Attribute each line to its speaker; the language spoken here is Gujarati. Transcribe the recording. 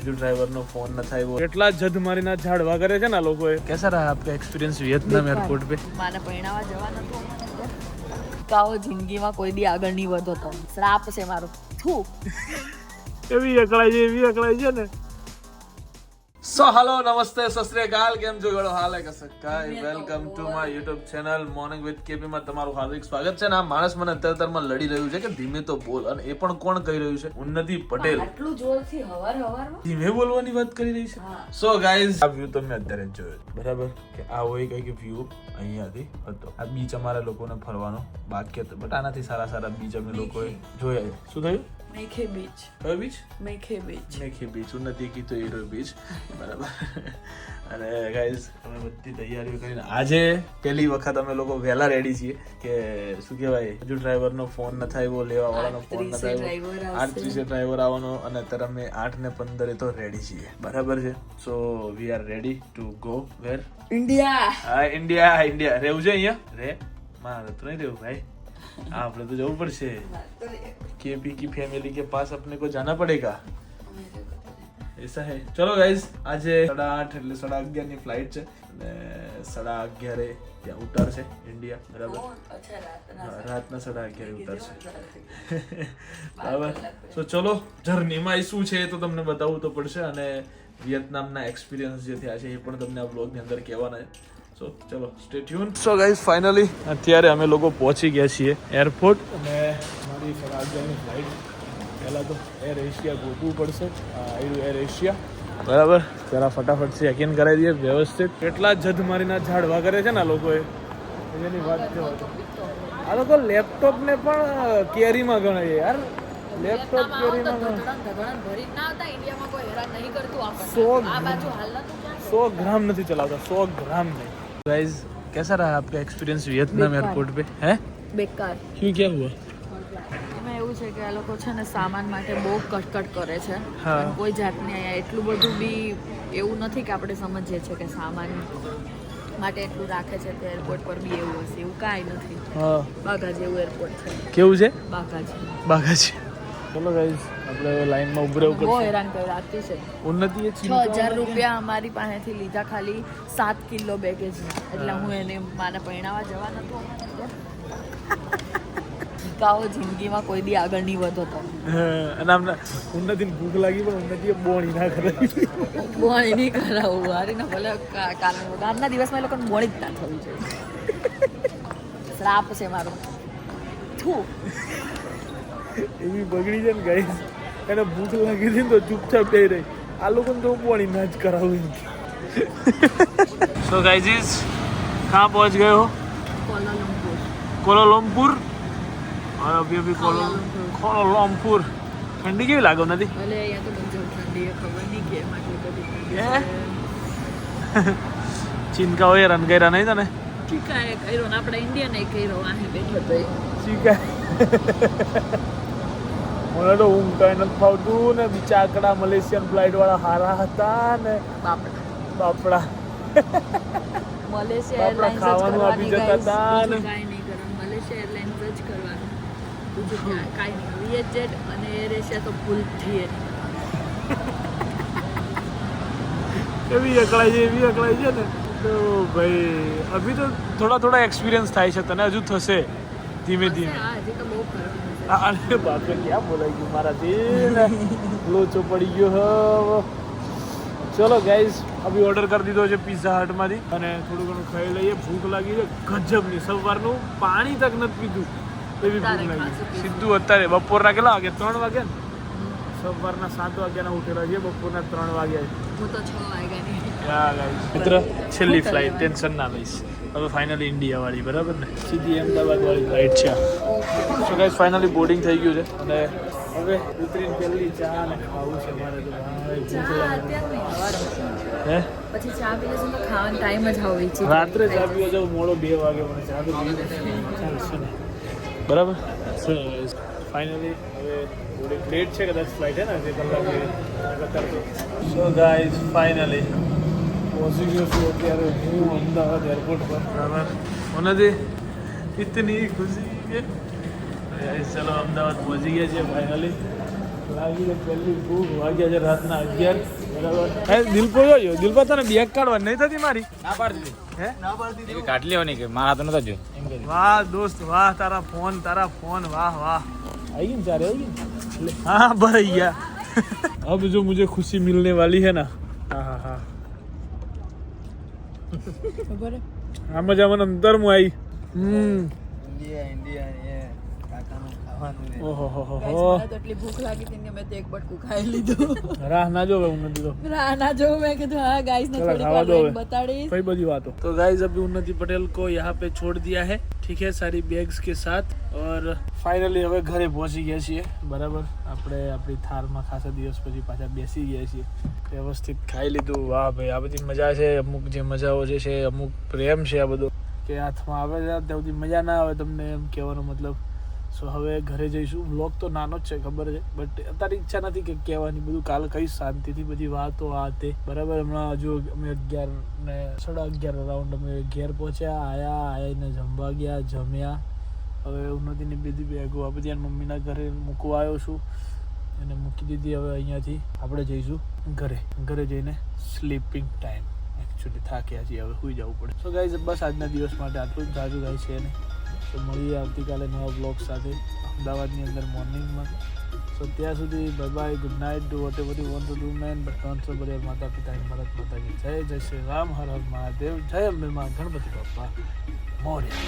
Speaker 1: હજુ ડ્રાઈવર નો ફોન ન થાય એટલા જદ મારીના ઝાડવા કરે છે ને લોકોએ कैसा रहा आपका एक्सपीरियंस वियतनाम एयरपोर्ट पे
Speaker 2: માને પરણાવા જવાનું હતું કાઓ જિંદગીમાં કોઈ દી આગળ નહીં વધો તો શ્રાપ છે મારો થુ
Speaker 1: એવી અકળાઈ છે ને સો હેલો નમસ્તે સત શ્રી અકાલ કેમ છો ગળો હાલ હે કસકાય welcome to my YouTube channel morning with KP માં તમારું હાર્દિક સ્વાગત છે ને આ માણસ મને અત્યારમાં લડી રહ્યું છે કે ધીમે તો બોલ અને એ પણ કોણ કહી રહ્યું છે ઉન્નતિ પટેલ
Speaker 2: આટલું જોરથી હવારમાં
Speaker 1: ધીમે બોલવાની વાત કરી રહી છે સો ગાઈઝ આ વ્યૂ તમે અત્યારે જોયો બરાબર કે આ હોય કઈ વ્યૂ અહીંયાથી હતો આ બીચ અમારા લોકોને ફરવાનો બાકી હતો બટ આનાથી સારા બીચ અમે લોકોએ જોયા શું થયું
Speaker 2: મેખે બીચ
Speaker 1: કયો બીચ
Speaker 2: મેખે બીચ
Speaker 1: ઉન્નતિ કી તો હીરો બીચ બરાબર અને ગાઈઝ અમે બધી તૈયારીઓ કરીને આજે પહેલી વખત અમે લોકો વહેલા રેડી છીએ કે શું કહેવાય હજુ ડ્રાઈવરનો ફોન ન થાય એવો લેવા વાળાનો ફોન ન થાય 8:30 ડ્રાઈવર આવવાનો અને અત્યારે અમે 8:15 તો રેડી છીએ બરાબર છે so we are ready to go where India રહેવું છે અહીંયા રે મારે તો નહીં રહેવું ભાઈ આપણે तो જવું પડશે केपी की फैमिली के पास अपने को जाना पड़ेगा ऐसा है चलो गाइस આજે 8:30 એટલે 11:30 ની ફ્લાઇટ છે અને 11:30 ત્યાં ઉતરશે ઇન્ડિયા બરાબર રાતના 11:30 ઉતરશે બરાબર સો ચલો જર્નીમાં શું છે તો તમને બતાવવું તો પડશે અને વિયેતનામના એક્સપિરિયન્સ જે થયા છે એ પણ તમને આ બ્લોગની અંદર કહેવાના છે સો ચલો stay tune so guys finally અત્યારે અમે લોકો પહોંચી ગયા છીએ એરપોર્ટ અને મારી 11:30 ની ફ્લાઇટ પહેલાં તો એર એશિયા ગોતવું પડશે એર એશિયા બરાબર જરા ફટાફટ ચેક ઇન કરાવી દઈએ વ્યવસ્થિત કેટલા જદ મારીના ઝાડવા કરે છે ને આ લોકોએ એની વાત જો આ લોકો લેપટોપને પણ કેરીમાં ગણાય યાર લેપટોપ કેરીમાં 100 ગ્રામ નથી ચલાવતા 100 ગ્રામ નહીં गाइस कैसा रहा आपका एक्सपीरियंस वियतनाम एयरपोर्ट पे है
Speaker 2: બેકાર
Speaker 1: क्यों क्या हुआ
Speaker 2: એમાં એવું છે કે આ લોકો છે ને સામાન માટે બહુ કટકટ કરે છે અને કોઈ જાતની અહીંયા એટલું બધું બી એવું નથી કે આપણે સમજીએ છીએ કે સામાન માટે એટલું રાખે છે કે એરપોર્ટ પર બી એવું હશે એવું કાંઈ નથી બાઘા જેવું એરપોર્ટ છે
Speaker 1: કેવું છે
Speaker 2: બાઘાજી
Speaker 1: ચલો ગાઈસ આપણે લાઈનમાં ઉભરે ઉપર
Speaker 2: બહુ હેરાન કરી રાખતી છે
Speaker 1: ઉન્નતિ એ
Speaker 2: 6000 રૂપિયા અમારી પાસેથી લીધા ખાલી 7 કિલો બેગેજ એટલે હું એને માને પરણાવા જવાનું હતું કાઓ જિંદગીમાં કોઈ દી આગળ નહીં વધો તો
Speaker 1: અને આમને ઉન્નતિને ભૂખ લાગી પણ ઉન્નતિએ બોણી ના કરાવી
Speaker 2: બોણી નહીં કરાવું હારીને ભલે કારણ આજના દિવસમાં એ લોકોને બોણી જ ના થવી જોઈએ શ્રાપ છે મારો થુ
Speaker 1: એવી બગડી છે ને ગાઈસ એને ભૂખ લાગી હતી ને તો ચૂપચાપ થઈ રહી આ લોકોને તો બોણી ના જ કરાવું સો ગાઈઝ कहाँ पहुँच गए हो कोलालमपुर और अभी कोलालमपुर ठंडी केवी लागे નથી
Speaker 2: ભલે અહીંયા તો બહુ ઠંડી છે ખબર નહીં કે એમાં કેટલી ઠંડી છે
Speaker 1: ચીનકા હોય રન કર્યા નહીં તને
Speaker 2: ચીકા એ કર્યો ને આપણે ઇન્ડિયન એ કર્યો આહે બેઠો તો
Speaker 1: ચીકા મને તો ઊંઘ નથી ફાવતું ને બિચાકડા મલેશિયન ફ્લાઇટ વાળા હારા હતા ને બાપડા
Speaker 2: મલેશિયા એરલાઇન્સ
Speaker 1: ખાવાનું આપી જતા હતા ને
Speaker 2: કાંઈ નહીં કરવાનું મલેશિયા એરલાઇન્સ જ કરવાનું બીજું કાંઈ નહીં વિયેટજેટ અને એર એશિયા તો ભૂલથી
Speaker 1: એવી અકળાઈ છે ને તો ભાઈ અભી તો થોડા एक्सपीरियंस થાય છે તને હજુ થશે ધીમે
Speaker 2: હા હજી તો બહુ ફરક
Speaker 1: અરે બાપરે ક્યાં બોલાઈ ગયું મારાથી ને લોચો પડી ગયો ચલો ગાઈઝ અભી ઓર્ડર કરી દીધો છે પિઝા હટમાંથી અને થોડું ઘણું ખાઈ લઈએ ભૂખ લાગી છે ગજબની સવારનું પાણી તક નથી પીધું એવી ભૂખ લાગી સીધું અત્યારે બપોરના કેટલા વાગે 3 વાગે ને સવારના 7 વાગ્યાના ઉઠેલા છે બપોરના 3 વાગ્યા
Speaker 2: હું તો 6 વાગ્યાની
Speaker 1: મિત્ર છેલ્લી ફ્લાઇટ ટેન્શન ના લઈશ હવે ફાઇનલી ઇન્ડિયા વાળી બરાબર ને સીધી અમદાવાદ વાળી ફ્લાઇટ છે સો ગાઈઝ ફાઇનલી બોર્ડિંગ થઈ ગયું છે અને હવે ઉતરીને પહેલી ચા ને ખાવું છે મારે તો હે
Speaker 2: પછી ચા પીએ તો ખાવાનો ટાઈમ જ હોવી છે
Speaker 1: રાત્રે ચા પીવા જાવ મોડો 2 વાગે મને ચા તો ચાલશે ને બરાબર ફાઇનલી હવે થોડી લેટ છે કદાચ ફ્લાઇટ હે ને જે કલાક તો સો ગાઈઝ ફાઇનલી પહોંચી ગયો છું અત્યારે હું અમદાવાદ એરપોર્ટ પર બરાબર મને ઇતની ખુશી કે ચલો અમદાવાદ પહોંચી ગયા છે ફાઇનલી તો લાગી છે પહેલી ભૂખ, વાગ્યા છે રાતના 11 બરાબર. હે દિલપો જોયો, દિલપો તને બેગ કાઢવા નહીં થતી મારી?
Speaker 3: ના પાડતી
Speaker 1: હે
Speaker 3: હતી કાઢ લેવાની કે મારા તો નતા જોઈ એમ કરી.
Speaker 1: વાહ દોસ્ત વાહ, તારા ફોન વાહ વાહ. આવી ગઈ ચારે આવી ગઈ. हाँ भैया अब जो मुझे खुशी मिलने वाली है ना, हाँ हाँ हाँ આ મજા મને અંદર માં આવી.
Speaker 2: એટલી ભૂખ લાગી હતી કે મેં તો એક બટકું ખાઈ લીધું.
Speaker 1: રાહ ના જોવે ઉન્નતિ તો,
Speaker 2: રાહ ના જોઉં. મેં કીધું હા ગાઈસ ને થોડી વાર રહીને બતાડીશ.
Speaker 1: कई बड़ी बात हो. तो गाइस अभी उन्नति पटेल को यहाँ पे छोड़ दिया है, ठीक है, सारी बैग्स के साथ. और फाइनली હવે ઘરે પહોંચી ગયા છીએ બરાબર. આપણે આપણી થારમાં ખાસા દિવસ પછી પાછા બેસી ગયા છીએ, વ્યવસ્થિત ખાઈ લીધું. વાહ ભાઈ આ બધી મજા છે, અમુક જે મજાઓ જે છે, અમુક પ્રેમ છે આ બધો કે હાથમાં આવે છે ત્યાં સુધી મજા ના આવે તમને, એમ કહેવાનો મતલબ. સો હવે ઘરે જઈશું. વ્લોગ તો નાનો જ છે ખબર છે, બટ અત્યારે ઈચ્છા નથી કે કહેવાની. બધું કાલ કઈ શાંતિથી બધી વાતો આ તે બરાબર. હમણાં હજુ અમે 11 ને 11:30 રાઉન્ડ અમે ઘેર પહોંચ્યા, આવીને જમવા ગયા, જમ્યા. હવે ઉન્નતિની બધી બેગો આ બધી મમ્મીના ઘરે મૂકવા આવ્યો છું, એને મૂકી દીધી. હવે અહીંયાથી આપણે જઈશું ઘરે જઈને સ્લીપિંગ ટાઈમ. એકચ્યુઅલી થાક્યા છીએ, હવે સૂઈ જવું પડે. સો ગાઈઝ બસ આજના દિવસ માટે આટલું જ. જાજુ ગાય છે નહીં. તો મળીએ આવતીકાલે નવા બ્લોગ સાથે અમદાવાદની અંદર મોર્નિંગમાં. સો ત્યાં સુધી bye bye, good night, do vote ever you want to do man, but don't forget માતા પિતા, ભારત માતા કી જય. જય શ્રી રામ, હર હર મહાદેવ, જય અંબે માં, ગણપતિ બાપ્પા મોર્યા.